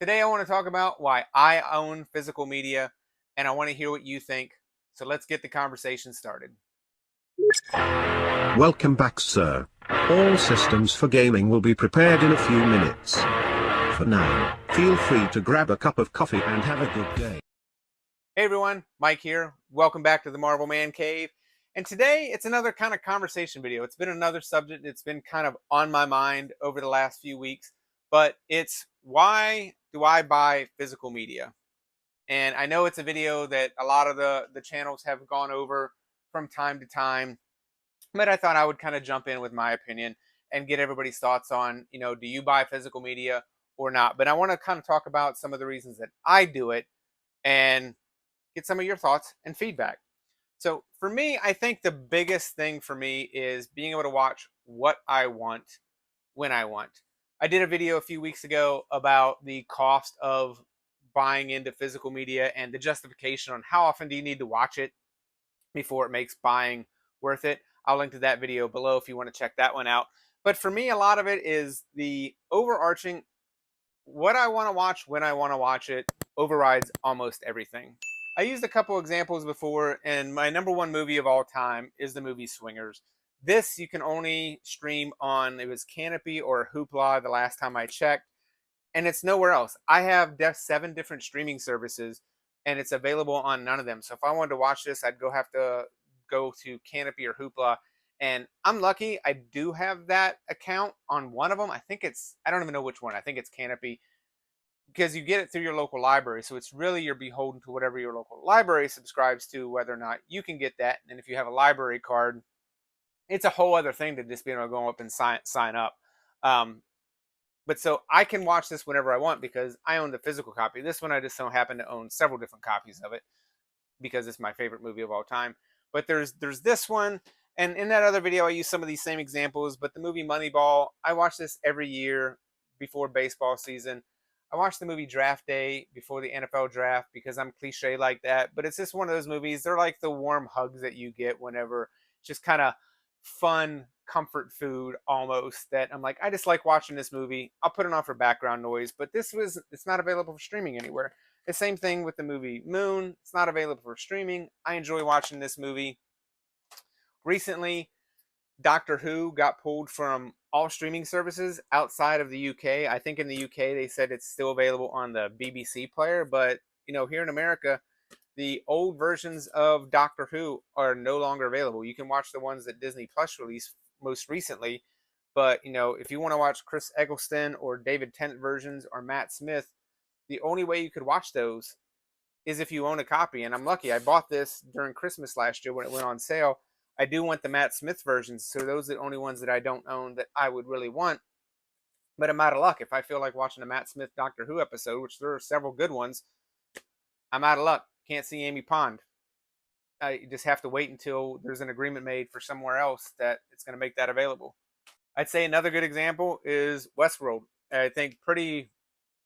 Today, I want to talk about why I own physical media and I want to hear what you think. So let's get the conversation started. Welcome back, sir. All systems for gaming will be prepared in a few minutes. For now, feel free to grab a cup of coffee and have a good day. Hey everyone, Mike here. Welcome back to the Marvel Man Cave. And today, it's another kind of conversation video. It's been another subject that's been kind of on my mind over the last few weeks, but it's why do I buy physical media? And I know it's a video that a lot of the channels have gone over from time to time, but I thought I would kind of jump in with my opinion and get everybody's thoughts on, do you buy physical media or not? But I want to kind of talk about some of the reasons that I do it and get some of your thoughts and feedback. So for me, I think the biggest thing for me is being able to watch what I want when I want. I did a video a few weeks ago about the cost of buying into physical media and the justification on how often do you need to watch it before it makes buying worth it. I'll link to that video below if you want to check that one out. But for me, a lot of it is the overarching what I want to watch when I want to watch it overrides almost everything. I used a couple examples before, and my number one movie of all time is the movie Swingers. This you can only stream on, it was Canopy or Hoopla the last time I checked, and it's nowhere else. I have 7 different streaming services, and it's available on none of them. So if I wanted to watch this, I'd have to go to Canopy or Hoopla, and I'm lucky I do have that account on one of them. I don't even know which one. I think it's Canopy because you get it through your local library. So it's really you're beholden to whatever your local library subscribes to, whether or not you can get that. And if you have a library card, it's a whole other thing to just be able to go up and sign up. Um, but so I can watch this whenever I want because I own the physical copy. This one I just don't happen to own several different copies of it because it's my favorite movie of all time. But there's this one, and in that other video I use some of these same examples. But the movie Moneyball, I watch this every year before baseball season. I watch the movie Draft Day before the NFL draft because I'm cliche like that. But it's just one of those movies. They're like the warm hugs that you get whenever just kind of fun comfort food almost that I'm like, I just like watching this movie. I'll put it on for background noise, but it's not available for streaming anywhere. The same thing with the movie Moon. It's not available for streaming. I enjoy watching this movie. Recently, Doctor Who got pulled from all streaming services outside of the UK. I think in the UK they said it's still available on the BBC player, but here in America, the old versions of Doctor Who are no longer available. You can watch the ones that Disney Plus released most recently, but if you want to watch Chris Eggleston or David Tennant versions or Matt Smith, the only way you could watch those is if you own a copy. And I'm lucky. I bought this during Christmas last year when it went on sale. I do want the Matt Smith versions, so those are the only ones that I don't own that I would really want. But I'm out of luck. If I feel like watching a Matt Smith Doctor Who episode, which there are several good ones, I'm out of luck. Can't see Amy Pond. I just have to wait until there's an agreement made for somewhere else that it's going to make that available. I'd say another good example is Westworld. I think pretty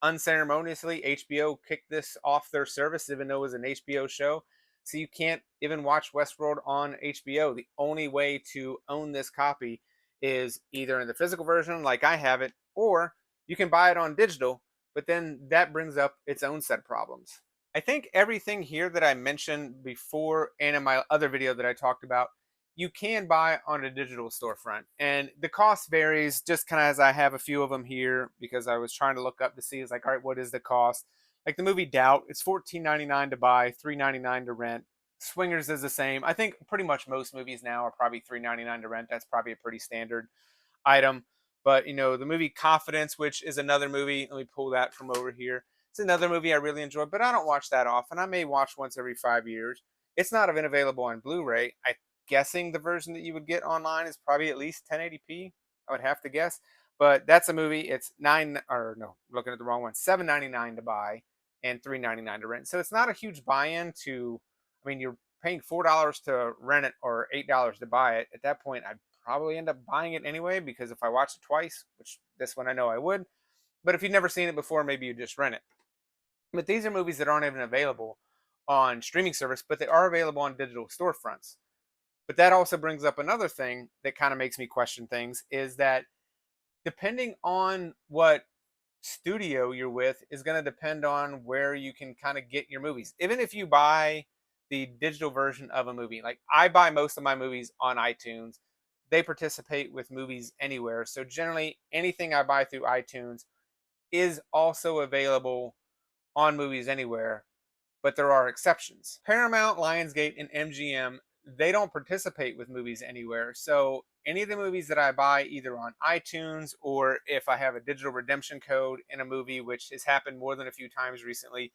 unceremoniously, HBO kicked this off their service, even though it was an HBO show. So you can't even watch Westworld on HBO. The only way to own this copy is either in the physical version, like I have it, or you can buy it on digital, but then that brings up its own set of problems. I think everything here that I mentioned before and in my other video that I talked about, you can buy on a digital storefront. And the cost varies just kind of as I have a few of them here because I was trying to look up to see, it's like, all right, what is the cost? Like the movie Doubt, it's $14.99 to buy, $3.99 to rent. Swingers is the same. I think pretty much most movies now are probably $3.99 to rent. That's probably a pretty standard item. But the movie Confidence, which is another movie, let me pull that from over here. It's another movie I really enjoy, but I don't watch that often. I may watch once every 5 years. It's not even available on Blu-ray. I'm guessing the version that you would get online is probably at least 1080p. I would have to guess. But that's a movie. It's looking at the wrong one. $7.99 to buy and $3.99 to rent. So it's not a huge buy-in to. I mean, you're paying $4 to rent it or $8 to buy it. At that point, I'd probably end up buying it anyway because if I watch it twice, which this one I know I would, but if you've never seen it before, maybe you just rent it. But these are movies that aren't even available on streaming service, but they are available on digital storefronts. But that also brings up another thing that kind of makes me question things is that depending on what studio you're with is going to depend on where you can kind of get your movies. Even if you buy the digital version of a movie, like I buy most of my movies on iTunes, they participate with Movies Anywhere. So generally, anything I buy through iTunes is also available on Movies Anywhere, but there are exceptions. Paramount, Lionsgate, and MGM, they don't participate with Movies Anywhere. So any of the movies that I buy either on iTunes, or if I have a digital redemption code in a movie, which has happened more than a few times recently,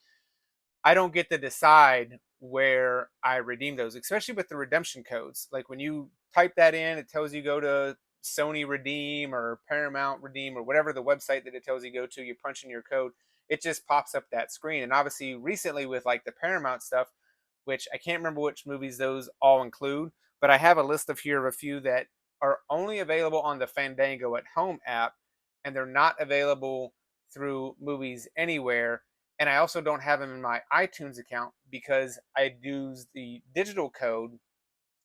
I don't get to decide where I redeem those, especially with the redemption codes. Like when you type that in, it tells you go to Sony Redeem or Paramount Redeem or whatever the website that it tells you go to. You punch in your code, it just pops up that screen. And obviously, recently with like the Paramount stuff, which I can't remember which movies those all include, but I have a list of here of a few that are only available on the Fandango at Home app, and they're not available through Movies Anywhere. And I also don't have them in my iTunes account because I use the digital code,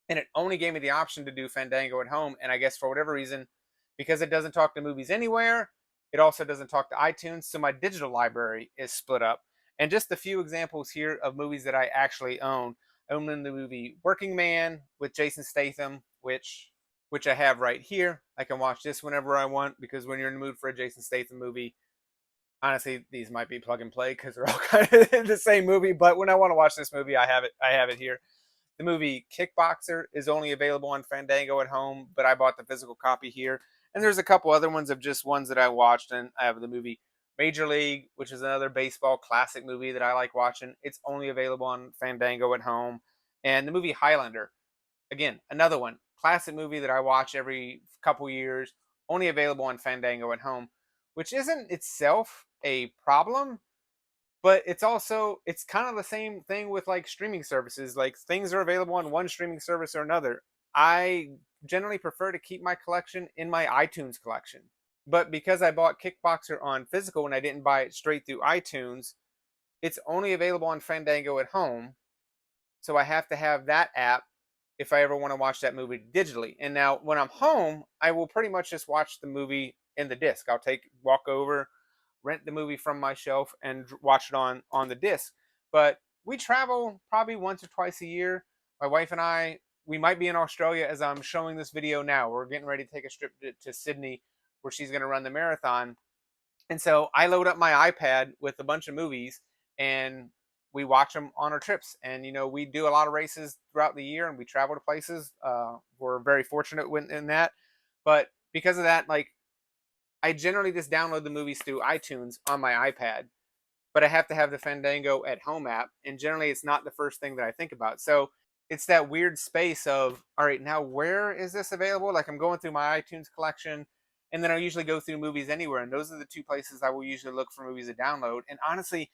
and it only gave me the option to do Fandango at Home. And I guess for whatever reason, because it doesn't talk to Movies Anywhere, it also doesn't talk to iTunes. So my digital library is split up. And just a few examples here of movies that I actually own. I own the movie Working Man with Jason Statham, which I have right here. I can watch this whenever I want, because when you're in the mood for a Jason Statham movie, honestly, these might be plug and play because they're all kind of the same movie. But when I want to watch this movie, I have it. I have it here. The movie Kickboxer is only available on Fandango at Home, but I bought the physical copy here. And there's a couple other ones of just ones that I watched. And I have the movie Major League, which is another baseball classic movie that I like watching. It's only available on Fandango at Home. And the movie Highlander, again, another one, classic movie that I watch every couple years, only available on Fandango at Home, which isn't itself a problem, but it's kind of the same thing with like streaming services. Like things are available on one streaming service or another. I generally prefer to keep my collection in my iTunes collection. But because I bought Kickboxer on physical and I didn't buy it straight through iTunes, it's only available on Fandango at Home. So I have to have that app if I ever want to watch that movie digitally. And now when I'm home, I will pretty much just watch the movie in the disc. I'll walk over, rent the movie from my shelf, and watch it on the disc. But we travel probably once or twice a year. My wife and I, we might be in Australia as I'm showing this video now. We're getting ready to take a trip to Sydney where she's going to run the marathon. And so I load up my iPad with a bunch of movies, and we watch them on our trips. And, we do a lot of races throughout the year and we travel to places. We're very fortunate in that. But because of that, like, I generally just download the movies through iTunes on my iPad, but I have to have the Fandango at Home app. And generally, it's not the first thing that I think about. So it's that weird space of, all right, now where is this available? Like I'm going through my iTunes collection, and then I usually go through Movies Anywhere. And those are the two places I will usually look for movies to download. And honestly,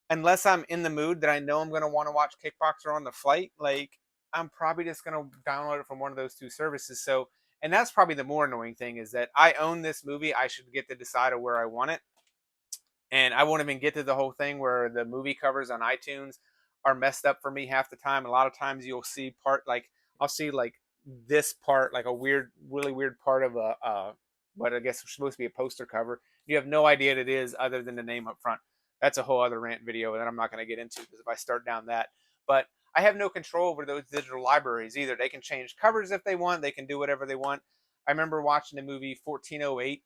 unless I'm in the mood that I know I'm going to want to watch Kickboxer on the flight, like I'm probably just going to download it from one of those two services. So, and that's probably the more annoying thing, is that I own this movie. I should get to decide where I want it. And I won't even get to the whole thing where the movie covers on iTunes are messed up for me half the time. A lot of times you'll see I'll see like this part, like a weird, really weird part of what I guess is supposed to be a poster cover. You have no idea what it is other than the name up front. That's a whole other rant video that I'm not going to get into, because if I start down that, but I have no control over those digital libraries either. They can change covers if they want. They can do whatever they want. I remember watching the movie 1408,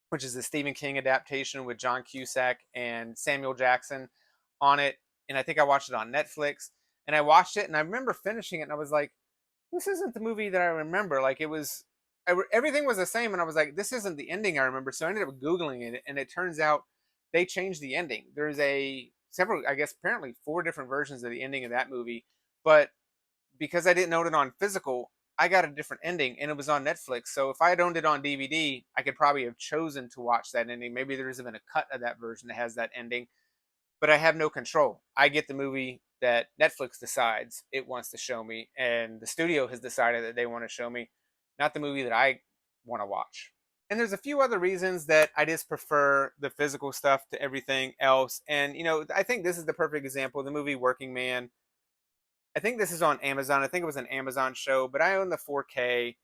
which is the Stephen King adaptation with John Cusack and Samuel Jackson on it. And I think I watched it on Netflix. And I watched it and I remember finishing it and I was like, this isn't the movie that I remember. Like everything was the same. And I was like, this isn't the ending I remember. So I ended up Googling it, and it turns out they changed the ending. There's I guess apparently 4 different versions of the ending of that movie. But because I didn't own it on physical, I got a different ending, and it was on Netflix. So if I had owned it on DVD, I could probably have chosen to watch that ending. Maybe there's even a cut of that version that has that ending, but I have no control. I get the movie that Netflix decides it wants to show me, and the studio has decided that they want to show me, not the movie that I want to watch. And there's a few other reasons that I just prefer the physical stuff to everything else. And, I think this is the perfect example. The movie Working Man, I think this is on Amazon. I think it was an Amazon show, but I own the 4K.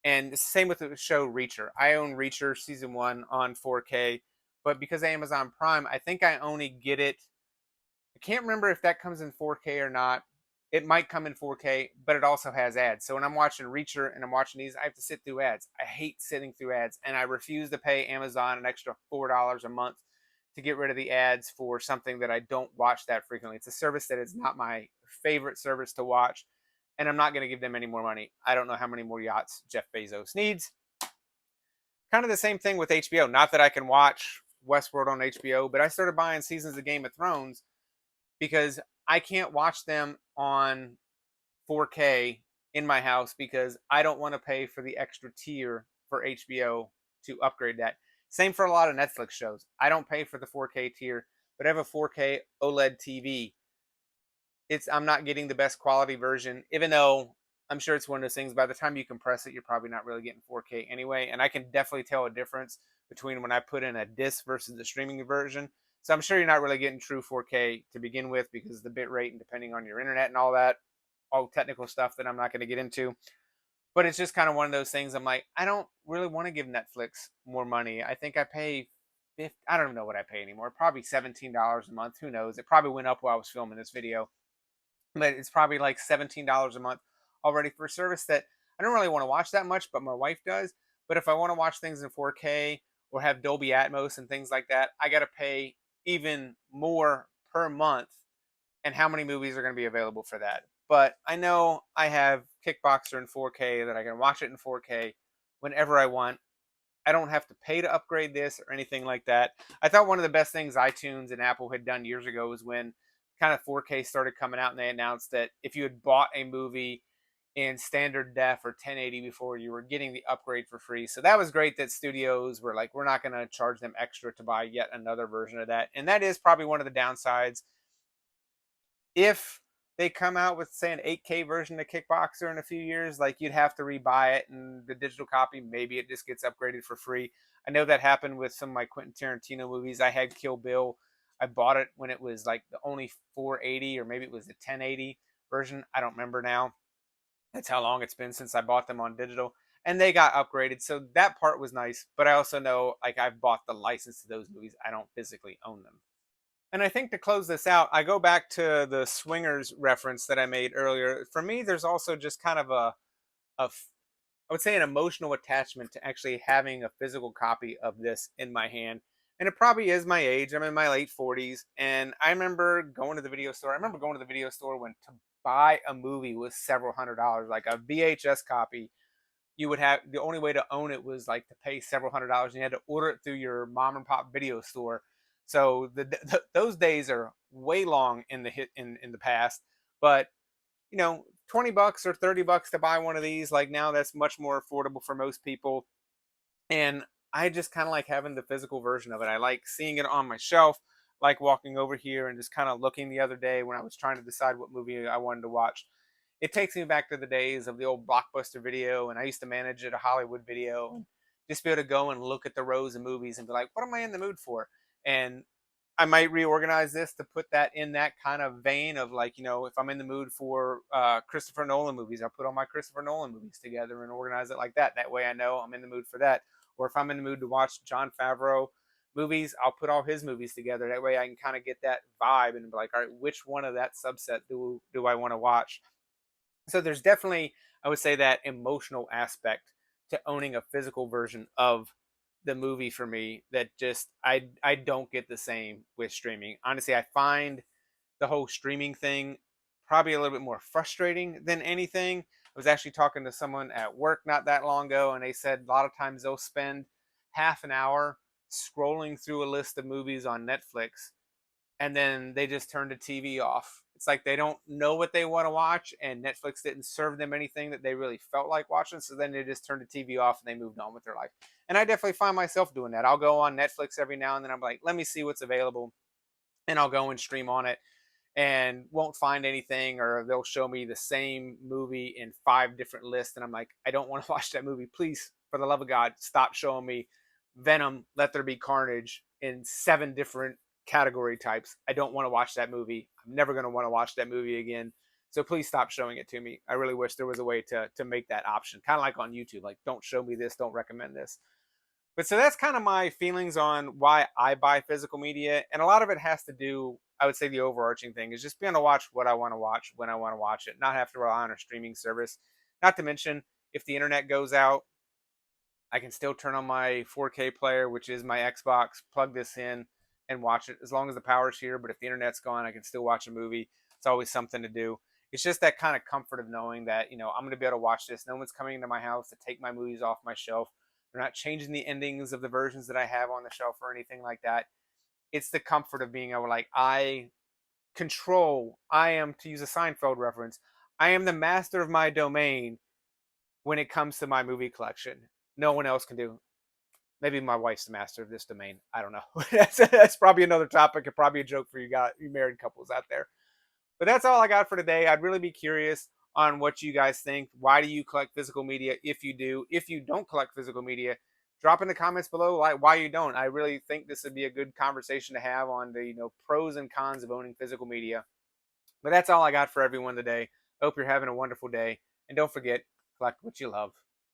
And it's the same with the show Reacher. I own Reacher season 1 on 4K. But because of Amazon Prime, I think I only get it. I can't remember if that comes in 4K or not. It might come in 4K, but it also has ads. So when I'm watching Reacher and I'm watching these, I have to sit through ads. I hate sitting through ads, and I refuse to pay Amazon an extra $4 a month to get rid of the ads for something that I don't watch that frequently. It's a service that is not my favorite service to watch, and I'm not going to give them any more money. I don't know how many more yachts Jeff Bezos needs. Kind of the same thing with HBO. Not that I can watch Westworld on HBO, but I started buying seasons of Game of Thrones because I can't watch them on 4K in my house because I don't want to pay for the extra tier for HBO to upgrade that. Same for a lot of Netflix shows. I don't pay for the 4K tier, but I have a 4K OLED TV. I'm not getting the best quality version, even though I'm sure it's one of those things. By the time you compress it, you're probably not really getting 4K anyway. And I can definitely tell a difference between when I put in a disc versus the streaming version. So I'm sure you're not really getting true 4K to begin with because of the bit rate and depending on your internet and all technical stuff that I'm not going to get into. But it's just kind of one of those things. I'm like, I don't really want to give Netflix more money. I think I pay I don't even know what I pay anymore. Probably $17 a month. Who knows? It probably went up while I was filming this video, but it's probably like $17 a month already for a service that I don't really want to watch that much, but my wife does. But if I want to watch things in 4K or have Dolby Atmos and things like that, I got to pay even more per month. And how many movies are going to be available for that? But I know I have Kickboxer in 4K that I can watch it in 4K whenever I want. I don't have to pay to upgrade this or anything like that. I thought one of the best things iTunes and Apple had done years ago was when kind of 4K started coming out and they announced that if you had bought a movie in standard def or 1080 before, you were getting the upgrade for free. So that was great that studios were like, we're not going to charge them extra to buy yet another version of that. And that is probably one of the downsides. If they come out with, say, an 8K version of Kickboxer in a few years, like you'd have to rebuy it, and the digital copy, maybe it just gets upgraded for free. I know that happened with some of my Quentin Tarantino movies. I had Kill Bill. I bought it when it was like the only 480, or maybe it was the 1080 version. I don't remember now. That's how long it's been since I bought them on digital. And they got upgraded. So that part was nice. But I also know, like, I've bought the license to those movies. I don't physically own them. And I think to close this out, I go back to the swingers reference that I made earlier. For me, there's also just kind of a I would say an emotional attachment to actually having a physical copy of this in my hand. And it probably is my age. I'm in my late 40s. And I remember going to the video store. I remember going to the video store when to buy a movie was several $100s, like a VHS copy. You would have the only way to own it was like to pay several $100s, and you had to order it through your mom and pop video store. So those days are way long in the in the past. But 20 bucks or 30 bucks to buy one of these, like now that's much more affordable for most people. And I just kind of like having the physical version of it. I like seeing it on my shelf, like walking over here and just kind of looking the other day when I was trying to decide what movie I wanted to watch. It takes me back to the days of the old Blockbuster Video, and I used to manage at a Hollywood Video, and just be able to go and look at the rows of movies and be like, what am I in the mood for? And I might reorganize this to put that in that kind of vein of, like, if I'm in the mood for Christopher Nolan movies, I'll put all my Christopher Nolan movies together and organize it like that. That way I know I'm in the mood for that. Or if I'm in the mood to watch Jon Favreau movies, I'll put all his movies together. That way I can kind of get that vibe and be like, all right, which one of that subset do I want to watch? So there's definitely, I would say, that emotional aspect to owning a physical version of the movie for me that just I don't get the same with streaming. Honestly, I find the whole streaming thing probably a little bit more frustrating than anything. I was actually talking to someone at work not that long ago, and they said a lot of times they'll spend half an hour scrolling through a list of movies on Netflix, and then they just turn the TV off. It's like they don't know what they want to watch, and Netflix didn't serve them anything that they really felt like watching. So then they just turned the TV off and they moved on with their life. And I definitely find myself doing that. I'll go on Netflix every now and then. I'm like, let me see what's available, and I'll go and stream on it and won't find anything, or they'll show me the same movie in 5 different lists. And I'm like, I don't want to watch that movie. Please, for the love of God, stop showing me Venom, Let There Be Carnage in 7 different category types. I don't want to watch that movie. I'm never going to want to watch that movie again. So please stop showing it to me. I really wish there was a way to make that option. Kind of like on YouTube, like, don't show me this, don't recommend this. But so that's kind of my feelings on why I buy physical media. And a lot of it has to do, I would say the overarching thing is just being able to watch what I want to watch when I want to watch it, not have to rely on a streaming service. Not to mention, if the internet goes out, I can still turn on my 4K player, which is my Xbox, plug this in and watch it as long as the power's here. But if the internet's gone, I can still watch a movie. It's always something to do. It's just that kind of comfort of knowing that, I'm going to be able to watch this. No one's coming into my house to take my movies off my shelf. They're not changing the endings of the versions that I have on the shelf or anything like that. It's the comfort of being able, like, I am, to use a Seinfeld reference, I am the master of my domain when it comes to my movie collection. No one else can do. Maybe my wife's the master of this domain. I don't know. That's probably another topic and probably a joke for you married couples out there. But that's all I got for today. I'd really be curious on what you guys think. Why do you collect physical media? If you do, if you don't collect physical media, drop in the comments below like why you don't. I really think this would be a good conversation to have on the pros and cons of owning physical media. But that's all I got for everyone today. I hope you're having a wonderful day, and don't forget, collect what you love.